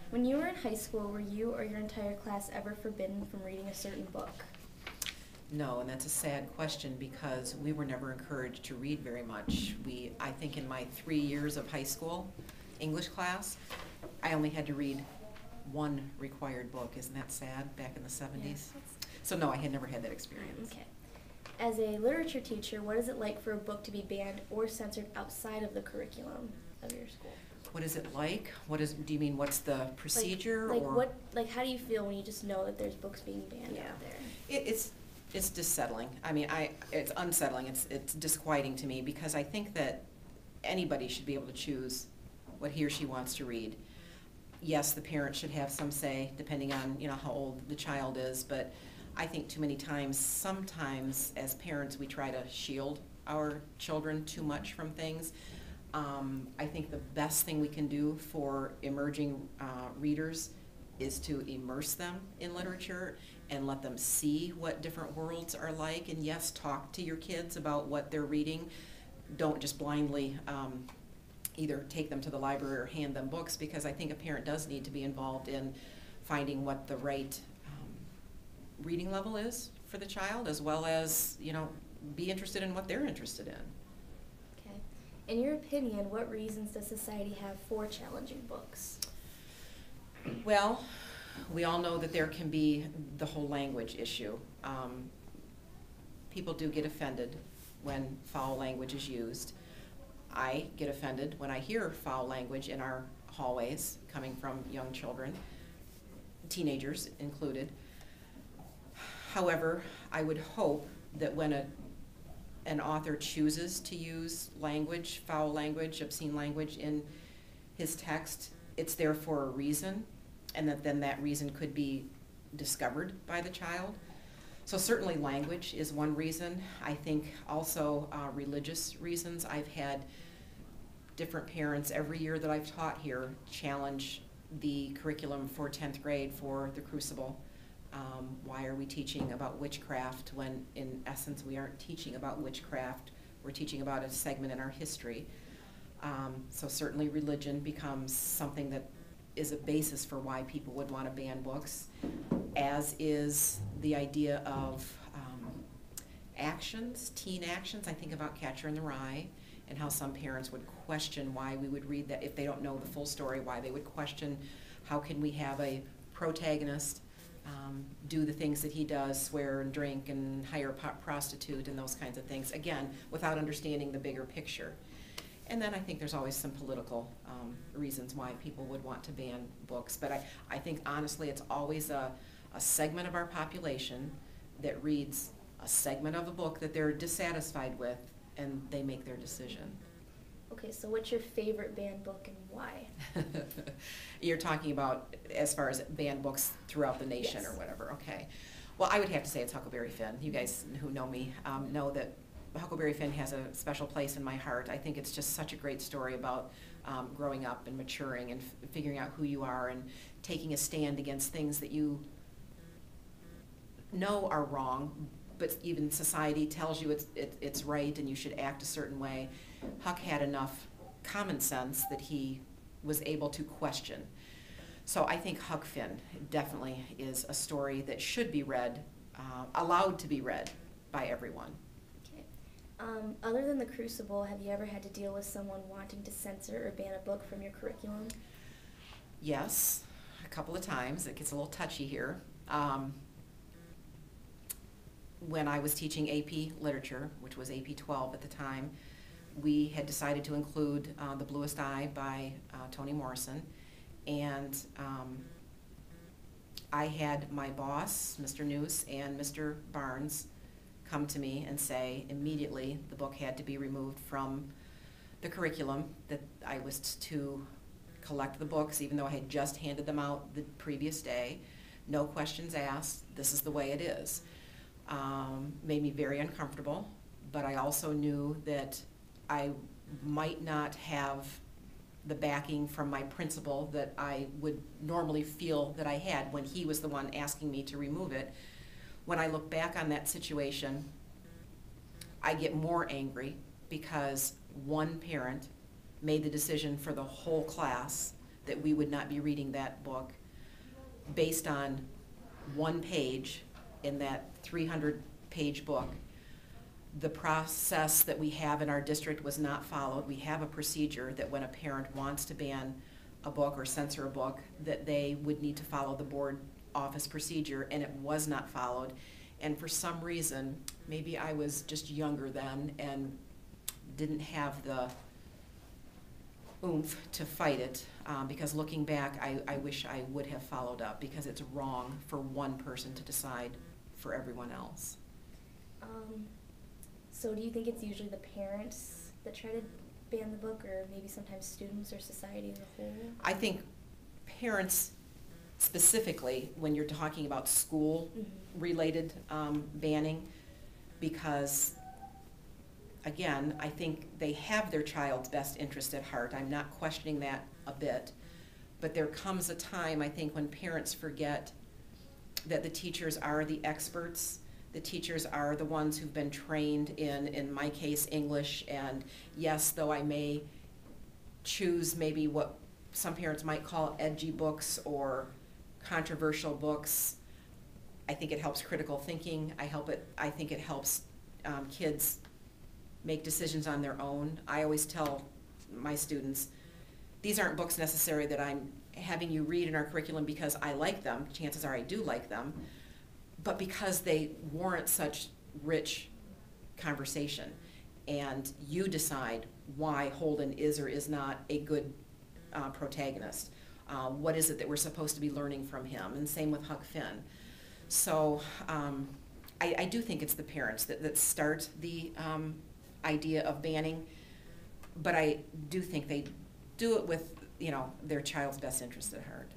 When you were in high school, were you or your entire class ever forbidden from reading a certain book? No, and that's a sad question because we were never encouraged to read very much. I think in my 3 years of high school English class, I only had to read one required book. Isn't that sad, back in the 70s? Yeah. So no, I had never had that experience. Okay. As a literature teacher, what is it like for a book to be banned or censored outside of the curriculum of your school? What is it like? Do you mean what's the procedure? How do you feel when you just know that there's books being banned out there? It's dissettling. I mean, it's unsettling. It's disquieting to me because I think that anybody should be able to choose what he or she wants to read. Yes, the parent should have some say, depending on how old the child is. But I think too many times, sometimes as parents, we try to shield our children too much from things. I think the best thing we can do for emerging readers is to immerse them in literature and let them see what different worlds are like. And yes, talk to your kids about what they're reading. Don't just blindly either take them to the library or hand them books, because I think a parent does need to be involved in finding what the right reading level is for the child, as well as be interested in what they're interested in. Okay. In your opinion, what reasons does society have for challenging books? Well, we all know that there can be the whole language issue. People do get offended when foul language is used. I get offended when I hear foul language in our hallways coming from young children, teenagers included. However, I would hope that when an author chooses to use language, foul language, obscene language in his text, it's there for a reason, and then that reason could be discovered by the child. So certainly language is one reason. I think also religious reasons. I've had different parents every year that I've taught here challenge the curriculum for 10th grade for the Crucible. Why are we teaching about witchcraft when in essence we aren't teaching about witchcraft? We're teaching about a segment in our history. So certainly religion becomes something that is a basis for why people would want to ban books, as is the idea of actions, teen actions. I think about Catcher in the Rye and how some parents would question why we would read that if they don't know the full story, why they would question how can we have a protagonist do the things that he does, swear and drink and hire a prostitute and those kinds of things, again, without understanding the bigger picture. And then I think there's always some political reasons why people would want to ban books. But I think honestly it's always a segment of our population that reads a segment of a book that they're dissatisfied with, and they make their decision. Okay, so what's your favorite banned book and why? You're talking about as far as banned books throughout the nation. Yes. Or whatever, okay. Well, I would have to say it's Huckleberry Finn. You guys who know me know that Huckleberry Finn has a special place in my heart. I think it's just such a great story about growing up and maturing and figuring out who you are and taking a stand against things that you know are wrong, but even society tells you it's right and you should act a certain way. Huck had enough common sense that he was able to question. So I think Huck Finn definitely is a story that should be read, allowed to be read by everyone. Okay. Other than the Crucible, have you ever had to deal with someone wanting to censor or ban a book from your curriculum? Yes, a couple of times. It gets a little touchy here. When I was teaching AP Literature, which was AP 12 at the time, we had decided to include The Bluest Eye by Toni Morrison. And I had my boss, Mr. Noose, and Mr. Barnes come to me and say immediately the book had to be removed from the curriculum, that I was to collect the books even though I had just handed them out the previous day. No questions asked. This is the way it is. Made me very uncomfortable, but I also knew that I might not have the backing from my principal that I would normally feel that I had when he was the one asking me to remove it. When I look back on that situation, I get more angry because one parent made the decision for the whole class that we would not be reading that book based on one page in that 300-page book. The process that we have in our district was not followed. We have a procedure that when a parent wants to ban a book or censor a book, that they would need to follow the board office procedure, and it was not followed. And for some reason, maybe I was just younger then and didn't have the oomph to fight it, because looking back, I wish I would have followed up, because it's wrong for one person to decide for everyone else. So do you think it's usually the parents that try to ban the book, or maybe sometimes students or society as a whole? I think parents specifically, when you're talking about school-related banning, because again, I think they have their child's best interest at heart. I'm not questioning that a bit. But there comes a time, I think, when parents forget that the teachers are the experts. The teachers are the ones who've been trained in my case, English. And yes, though I may choose maybe what some parents might call edgy books or controversial books, I think it helps critical thinking. I think it helps kids make decisions on their own. I always tell my students, these aren't books necessarily that I'm having you read in our curriculum because I like them. Chances are I do like them, but because they warrant such rich conversation. And you decide why Holden is or is not a good protagonist. What is it that we're supposed to be learning from him? And same with Huck Finn. So I do think it's the parents that start the idea of banning, but I do think they do it with, you know, their child's best interest at heart.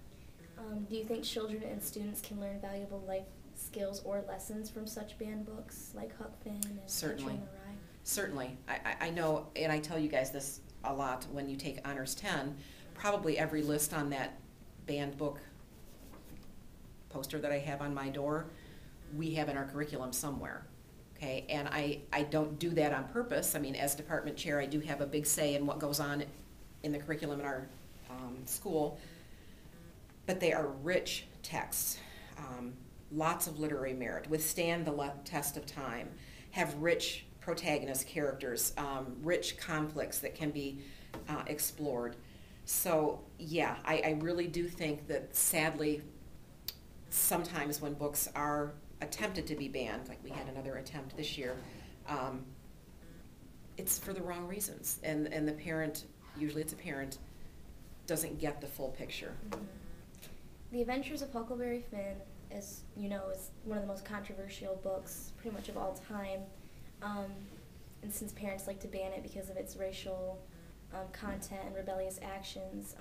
Do you think children and students can learn valuable life skills or lessons from such banned books like Huck Finn and Certainly. Catcher in the Rye? Certainly. I know, and I tell you guys this a lot when you take Honors 10, probably every list on that banned book poster that I have on my door, we have in our curriculum somewhere. Okay, and I don't do that on purpose. I mean, as department chair, I do have a big say in what goes on in the curriculum in our school, but they are rich texts, lots of literary merit, withstand the test of time, have rich protagonist characters, rich conflicts that can be explored. So yeah, I really do think that sadly, sometimes when books are attempted to be banned, like we had another attempt this year, it's for the wrong reasons, and the parent, usually it's a parent, doesn't get the full picture. Mm-hmm. The Adventures of Huckleberry Finn, as you know, is one of the most controversial books pretty much of all time, and since parents like to ban it because of its racial content and rebellious actions,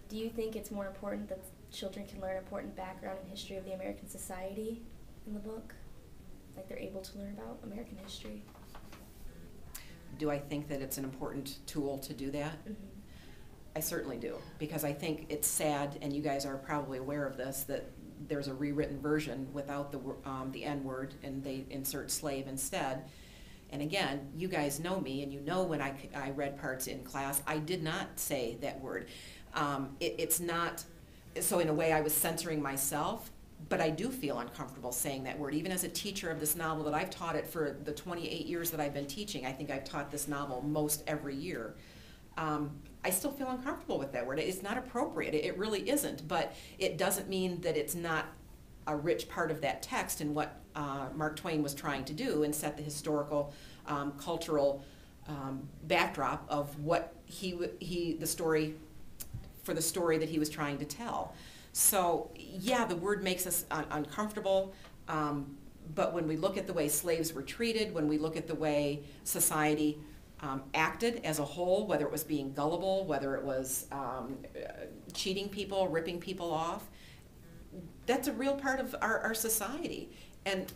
do you think it's more important that children can learn important background and history of the American society in the book? Like they're able to learn about American history? Do I think that it's an important tool to do that? Mm-hmm. I certainly do, because I think it's sad, and you guys are probably aware of this, that there's a rewritten version without the N-word, and they insert slave instead. And again, you guys know me, and you know when I read parts in class, I did not say that word. It's not, so in a way I was censoring myself, but I do feel uncomfortable saying that word. Even as a teacher of this novel, that I've taught it for the 28 years that I've been teaching, I think I've taught this novel most every year. I still feel uncomfortable with that word. It's not appropriate. It really isn't, but it doesn't mean that it's not a rich part of that text and what Mark Twain was trying to do and set the historical, cultural backdrop of what the story that he was trying to tell. So yeah, the word makes us uncomfortable, but when we look at the way slaves were treated, when we look at the way society acted as a whole, whether it was being gullible, whether it was cheating people, ripping people off, that's a real part of our society. And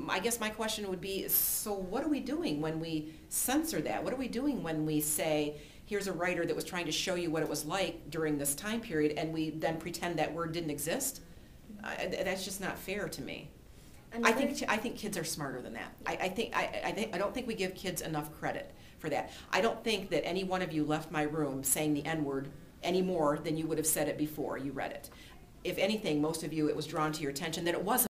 I guess my question would be, so what are we doing when we censor that? What are we doing when we say, here's a writer that was trying to show you what it was like during this time period, and we then pretend that word didn't exist? That's just not fair to me. I think kids are smarter than that. I don't think we give kids enough credit for that. I don't think that any one of you left my room saying the N-word any more than you would have said it before you read it. If anything, most of you, it was drawn to your attention that it was